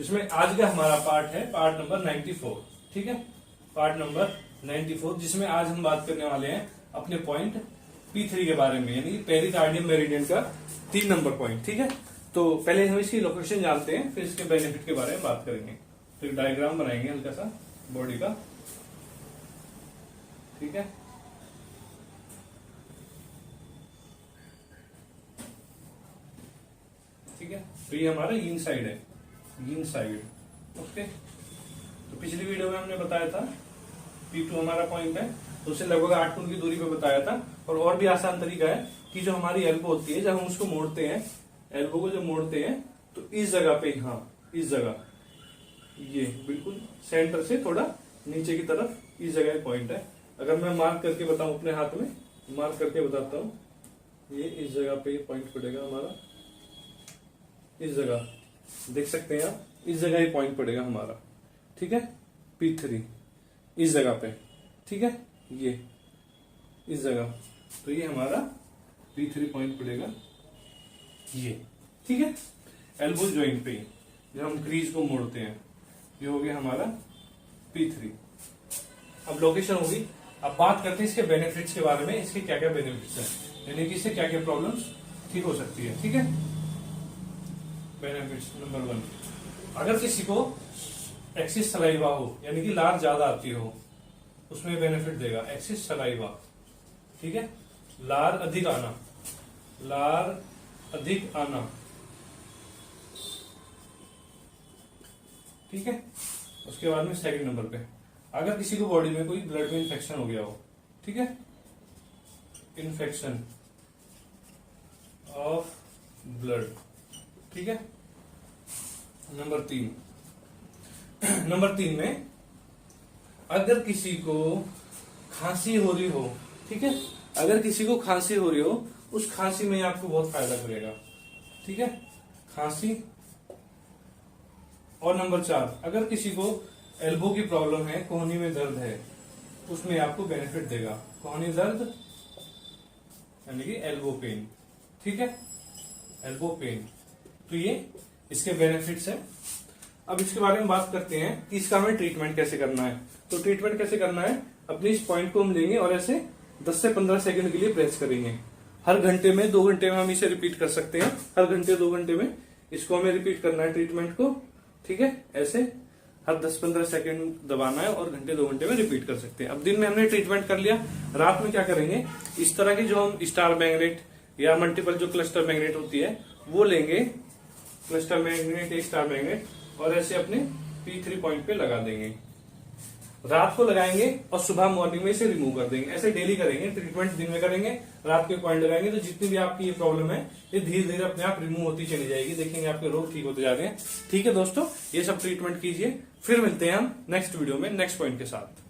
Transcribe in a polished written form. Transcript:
जिसमें आज का हमारा पार्ट है पार्ट नंबर 94। ठीक है, पार्ट नंबर 94, जिसमें आज हम बात करने वाले हैं अपने पॉइंट P3 के बारे में, यानी पेरिकार्डियम मेरिडियन का 3 नंबर पॉइंट। ठीक है, तो पहले हम इसकी लोकेशन जानते हैं, फिर इसके बेनिफिट के बारे में बात करेंगे। फिर डायग्राम बनाएंगे हल्का सा बॉडी का। ठीक है, ठीक है, तो ये हमारा यीन साइड है, यीन साइड। ओके, तो पिछली वीडियो में हमने बताया था P2 हमारा पॉइंट है, तो उसे लगभग 8 टून की दूरी पे बताया था। और भी आसान तरीका है कि जो हमारी एल्बो होती है, जब हम उसको मोड़ते हैं, एल्बो को जब मोड़ते हैं तो इस जगह पे, हाँ इस जगह, ये बिल्कुल सेंटर से थोड़ा नीचे की तरफ इस जगह पॉइंट है। अगर मैं मार्क करके बताऊं अपने हाथ में, मार्क करके बताता हूं, ये इस जगह पे पॉइंट पड़ेगा हमारा, इस जगह देख सकते हैं आप, इस जगह ये पॉइंट पड़ेगा हमारा। ठीक है, P3 इस जगह पे। ठीक है, ये इस जगह, तो ये हमारा P3 पॉइंट पड़ेगा ये। ठीक है, एल्बो जॉइंट पे जब हम क्रीज को मोड़ते हैं, ये हो गया हमारा P3। अब लोकेशन होगी। अब बात करते हैं इसके बेनिफिट्स के बारे में, इसके क्या क्या बेनिफिट्स हैं, यानी कि इससे क्या क्या प्रॉब्लम्स ठीक हो सकती है। ठीक है, बेनिफिट्स नंबर 1, अगर किसी को एक्सिस सलाइवा हो, यानी कि लार ज्यादा आती हो, उसमें बेनिफिट देगा एक्सिस सलाइवा। ठीक है, लार अधिक आना, लार अधिक आना। ठीक है, उसके बाद में सेकंड नंबर पे, अगर किसी को बॉडी में कोई ब्लड में इन्फेक्शन हो गया हो, ठीक है, इन्फेक्शन ऑफ ब्लड। ठीक है, नंबर 3 में अगर किसी को खांसी हो रही हो, ठीक है, अगर किसी को खांसी हो रही हो, उस खांसी में आपको बहुत फायदा करेगा। ठीक है, खांसी। और नंबर 4, अगर किसी को एल्बो की प्रॉब्लम है, कोहनी में दर्द है, उसमें आपको बेनिफिट देगा। कोहनी दर्द यानी कि एल्बो पेन। ठीक है, एल्बो पेन, तो ये इसके बेनिफिट्स है। अब इसके बारे में बात करते हैं कि इसका हमें ट्रीटमेंट कैसे करना है। तो ट्रीटमेंट कैसे करना है, अपनी इस पॉइंट को हम लेंगे और ऐसे 10 से 15 सेकंड के लिए प्रेस करेंगे। हर घंटे में 2 घंटे में हम इसे रिपीट कर सकते हैं, हर घंटे 2 घंटे में इसको हमें रिपीट करना है ट्रीटमेंट को। ठीक है, ऐसे हर 10-15 सेकंड दबाना है और घंटे 2 घंटे में रिपीट कर सकते हैं। अब दिन में हमने ट्रीटमेंट कर लिया, रात में क्या करेंगे, इस तरह की जो हम स्टार मैग्नेट या मल्टीपल जो क्लस्टर मैग्नेट होती है वो लेंगे, क्लस्टर मैग्नेट या स्टार मैग्नेट, और ऐसे अपने P3 पॉइंट पे लगा देंगे। रात को लगाएंगे और सुबह मॉर्निंग में इसे रिमूव कर देंगे। ऐसे डेली करेंगे, ट्रीटमेंट दिन में करेंगे, रात के पॉइंट लगाएंगे, तो जितनी भी आपकी ये प्रॉब्लम है ये धीरे धीरे अपने आप रिमूव होती चली जाएगी। देखेंगे आपके रोग ठीक होते जा रहे हैं। ठीक है दोस्तों, ये सब ट्रीटमेंट कीजिए, फिर मिलते हैं हम नेक्स्ट वीडियो में नेक्स्ट पॉइंट के साथ।